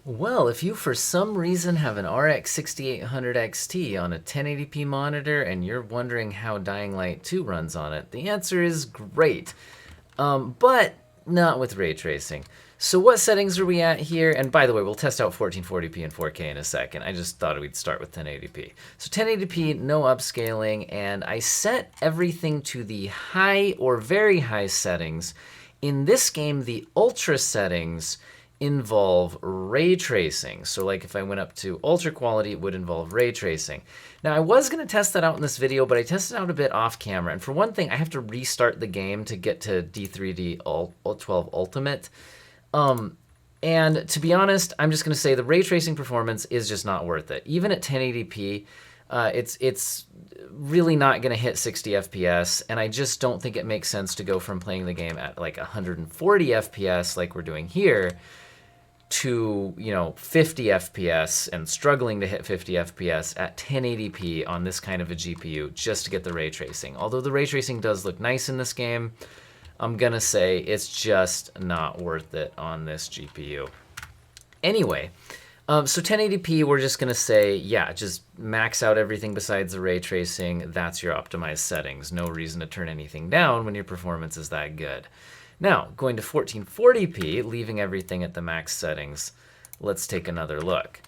Well, if you for some reason have an RX 6800 XT on a 1080p monitor and you're wondering how Dying Light 2 runs on it, the answer is great. But not with ray tracing. So what settings are we at here? And by the way, we'll test out 1440p and 4K in a second. I just thought we'd start with 1080p. So 1080p, no upscaling, and I set everything to the high or very high settings. In this game, the ultra settings involve ray tracing. So like if I went up to UltraQuality, it would involve ray tracing. Now I was going to test that out in this video, but I tested out a bit off camera. And for one thing, I have to restart the game to get to D3D 12 Ultimate. And to be honest, I'm just going to say the ray tracing performance is just not worth it. Even at 1080p, it's really not going to hit 60 FPS, and I just don't think it makes sense to go from playing the game at like 140 FPS like we're doing here to 50 FPS and struggling to hit 50 FPS at 1080p on this kind of a GPU just to get the ray tracing. Although the ray tracing does look nice in this game, I'm gonna say it's just not worth it on this GPU. Anyway, so 1080p, we're just gonna say, yeah, just max out everything besides the ray tracing. That's your optimized settings. No reason to turn anything down when your performance is that good. Now, going to 1440p, leaving everything at the max settings, let's take another look.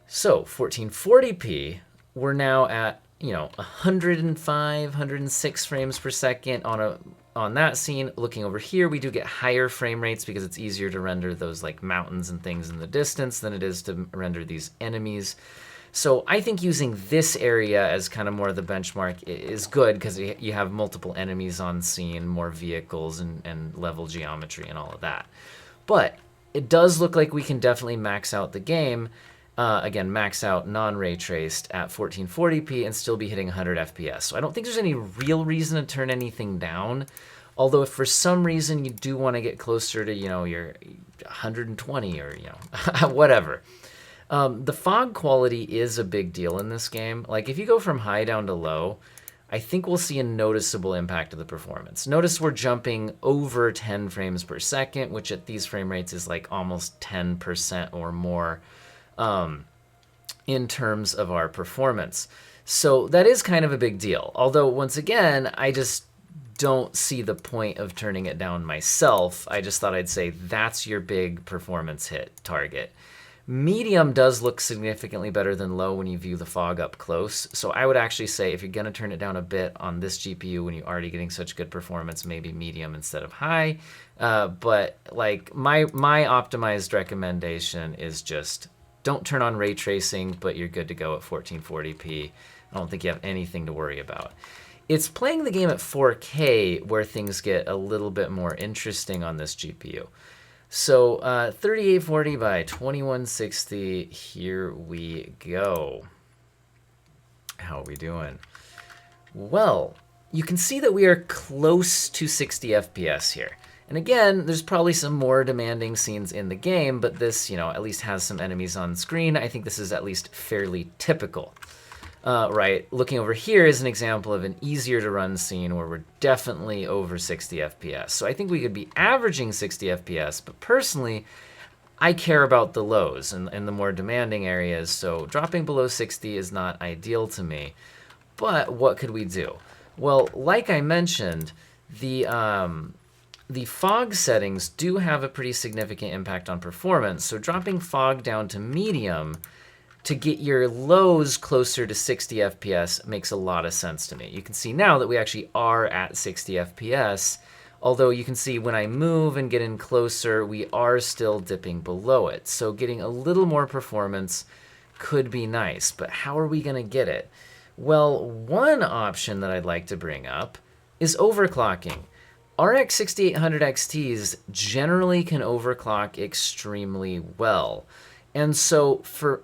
So 1440p, we're now at 105, 106 frames per second on that scene. Looking over here, we do get higher frame rates because it's easier to render those like mountains and things in the distance than it is to render these enemies. So I think using this area as kind of more of the benchmark is good because you have multiple enemies on scene, more vehicles and level geometry and all of that. But it does look like we can definitely max out the game. Again, max out non-ray traced at 1440p and still be hitting 100 FPS. So I don't think there's any real reason to turn anything down. Although if for some reason you do want to get closer to, your 120 or, whatever. The fog quality is a big deal in this game. Like if you go from high down to low, I think we'll see a noticeable impact of the performance. Notice we're jumping over 10 frames per second, which at these frame rates is like almost 10% or more in terms of our performance. So that is kind of a big deal. Although once again, I just don't see the point of turning it down myself. I just thought I'd say that's your big performance hit target. Medium does look significantly better than low when you view the fog up close. So I would actually say if you're going to turn it down a bit on this GPU when you're already getting such good performance, maybe medium instead of high. But like my optimized recommendation is just don't turn on ray tracing, but you're good to go at 1440p. I don't think you have anything to worry about. It's playing the game at 4K where things get a little bit more interesting on this GPU. So 3840 by 2160, here we go. How are we doing? Well, you can see that we are close to 60 FPS here. And again, there's probably some more demanding scenes in the game, but this, at least has some enemies on screen. I think this is at least fairly typical. Right, looking over here is an example of an easier to run scene where we're definitely over 60 FPS. So I think we could be averaging 60 FPS, but personally, I care about the lows and the more demanding areas, so dropping below 60 is not ideal to me. But what could we do? Well, like I mentioned, the fog settings do have a pretty significant impact on performance, so dropping fog down to medium to get your lows closer to 60 FPS makes a lot of sense to me. You can see now that we actually are at 60 FPS, although you can see when I move and get in closer, we are still dipping below it. So getting a little more performance could be nice, but how are we gonna get it? Well, one option that I'd like to bring up is overclocking. RX 6800 XTs generally can overclock extremely well. And so for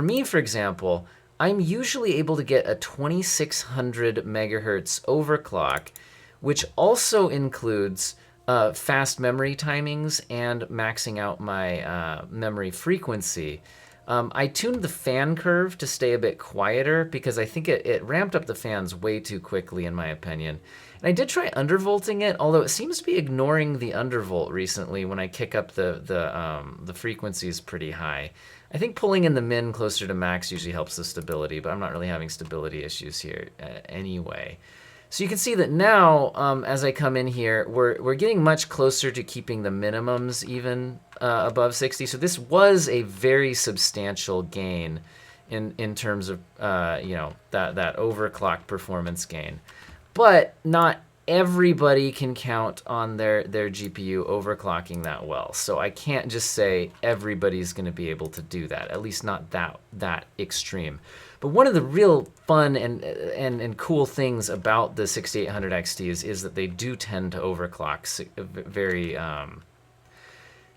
me, for example, I'm usually able to get a 2600 megahertz overclock, which also includes fast memory timings and maxing out my memory frequency. I tuned the fan curve to stay a bit quieter because I think it ramped up the fans way too quickly, in my opinion. And I did try undervolting it, although it seems to be ignoring the undervolt recently when I kick up the frequencies pretty high. I think pulling in the min closer to max usually helps the stability, but I'm not really having stability issues here anyway. So you can see that now, as I come in here, we're getting much closer to keeping the minimums even above 60. So this was a very substantial gain in terms of that overclock performance gain. But not everybody can count on their GPU overclocking that well. So I can't just say everybody's going to be able to do that, at least not that extreme. But one of the real fun and cool things about the 6800 XTs is that they do tend to overclock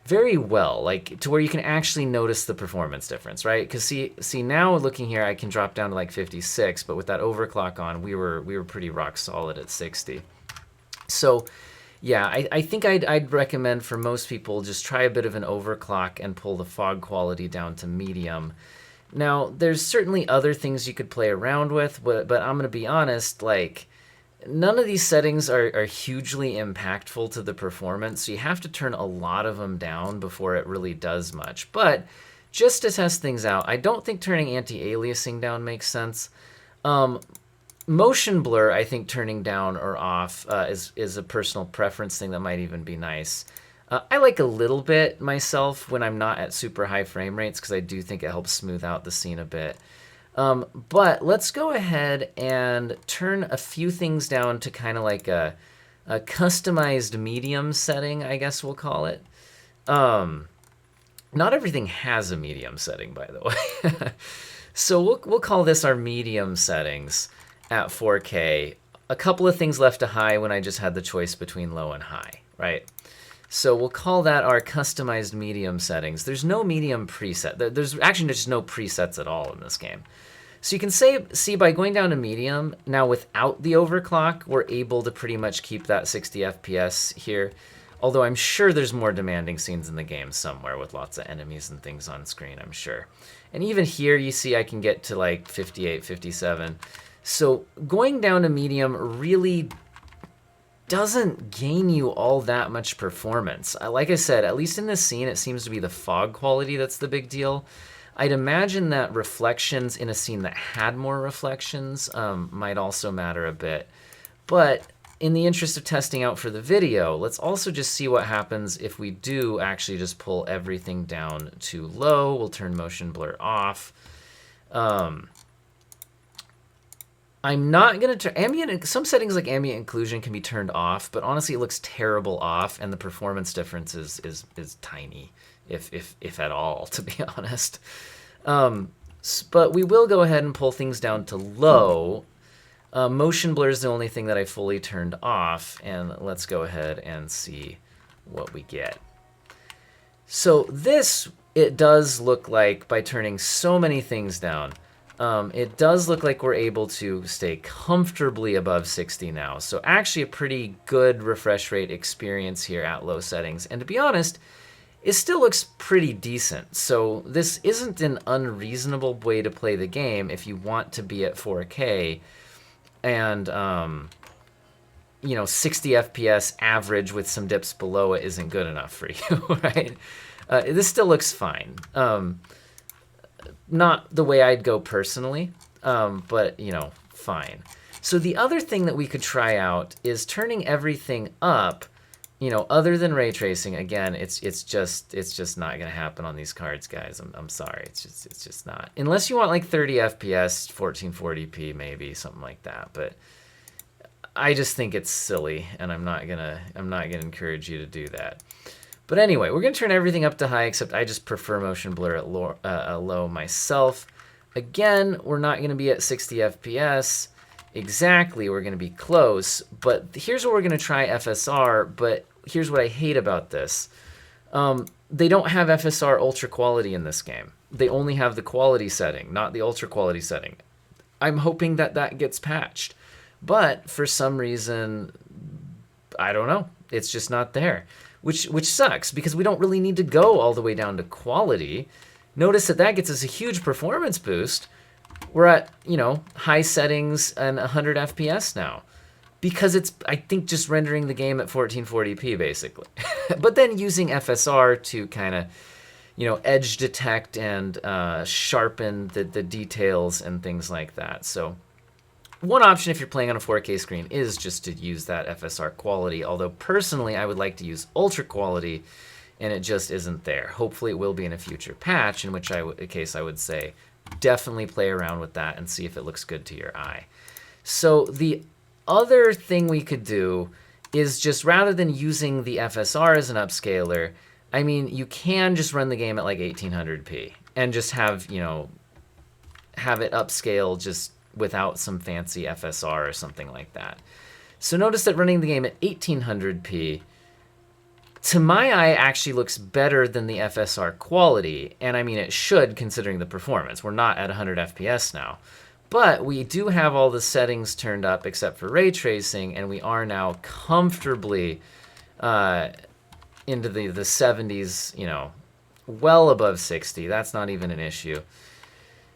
very well, like to where you can actually notice the performance difference, right? Because see now looking here, I can drop down to like 56, but with that overclock on, we were pretty rock solid at 60. So yeah, I think I'd recommend for most people just try a bit of an overclock and pull the fog quality down to medium. Now, there's certainly other things you could play around with, but I'm going to be honest, like, none of these settings are hugely impactful to the performance, so you have to turn a lot of them down before it really does much. But just to test things out, I don't think turning anti-aliasing down makes sense. Motion blur, I think turning down or off is a personal preference thing that might even be nice. I like a little bit myself when I'm not at super high frame rates because I do think it helps smooth out the scene a bit. But let's go ahead and turn a few things down to kind of like a customized medium setting, I guess we'll call it. Not everything has a medium setting, by the way. So we'll call this our medium settings at 4K. A couple of things left to high when I just had the choice between low and high, right? So we'll call that our customized medium settings. There's no medium preset. There's actually just no presets at all in this game. So you can see by going down to medium, now without the overclock, we're able to pretty much keep that 60 FPS here. Although I'm sure there's more demanding scenes in the game somewhere with lots of enemies and things on screen, I'm sure. And even here you see I can get to like 58, 57. So going down to medium really doesn't gain you all that much performance. Like I said, at least in this scene, it seems to be the fog quality that's the big deal. I'd imagine that reflections in a scene that had more reflections might also matter a bit. But in the interest of testing out for the video, let's also just see what happens if we do actually just pull everything down to low. We'll turn motion blur off. I'm not going to turn some settings like ambient occlusion can be turned off, but honestly it looks terrible off and the performance difference is tiny, if at all, to be honest. But we will go ahead and pull things down to low. Motion blur is the only thing that I fully turned off, and let's go ahead and see what we get. So this, it does look like, by turning so many things down, it does look like we're able to stay comfortably above 60 now. So actually a pretty good refresh rate experience here at low settings. And to be honest, it still looks pretty decent. So this isn't an unreasonable way to play the game if you want to be at 4K and 60 FPS average with some dips below it isn't good enough for you, right? This still looks fine. Not the way I'd go personally, but fine. So the other thing that we could try out is turning everything up, other than ray tracing. Again, it's just not gonna happen on these cards, guys. I'm sorry, it's just not. Unless you want like 30 FPS, 1440p maybe, something like that. But I just think it's silly, and I'm not gonna encourage you to do that. But anyway, we're going to turn everything up to high, except I just prefer motion blur at low myself. Again, we're not going to be at 60 FPS exactly. We're going to be close. But here's where we're going to try FSR, but here's what I hate about this. They don't have FSR UltraQuality in this game. They only have the quality setting, not the UltraQuality setting. I'm hoping that gets patched. But for some reason, I don't know. It's just not there. Which sucks, because we don't really need to go all the way down to quality. Notice that gets us a huge performance boost. We're at, high settings and 100 FPS now. because it's, I think, just rendering the game at 1440p basically. But then using FSR to kind of, edge detect and sharpen the details and things like that. So one option if you're playing on a 4K screen is just to use that FSR quality, although personally I would like to use UltraQuality, and it just isn't there. Hopefully it will be in a future patch, in which case I would say definitely play around with that and see if it looks good to your eye. So the other thing we could do is just, rather than using the FSR as an upscaler, I mean, you can just run the game at like 1800p and just have, have it upscale just without some fancy FSR or something like that. So notice that running the game at 1800p, to my eye, actually looks better than the FSR quality. And I mean, it should, considering the performance. We're not at 100 FPS now. But we do have all the settings turned up except for ray tracing, and we are now comfortably into the 70s, well above 60. That's not even an issue.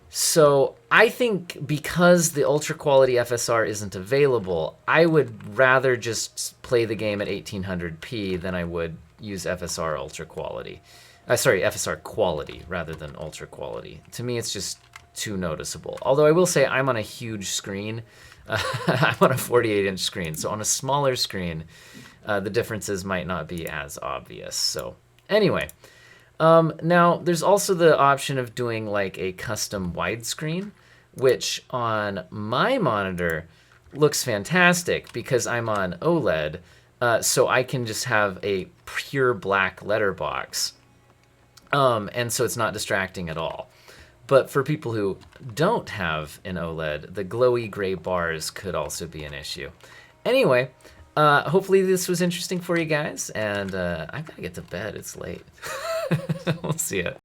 So I think because the UltraQuality FSR isn't available, I would rather just play the game at 1800p than I would use FSR UltraQuality. FSR Quality rather than UltraQuality. To me, it's just too noticeable. Although I will say I'm on a huge screen. I'm on a 48-inch screen. So on a smaller screen, the differences might not be as obvious. So anyway, now there's also the option of doing like a custom widescreen, which on my monitor looks fantastic because I'm on OLED. So I can just have a pure black letterbox. And so it's not distracting at all. But for people who don't have an OLED, the glowy gray bars could also be an issue. Anyway, hopefully this was interesting for you guys, and I've got to get to bed. It's late. We'll see ya.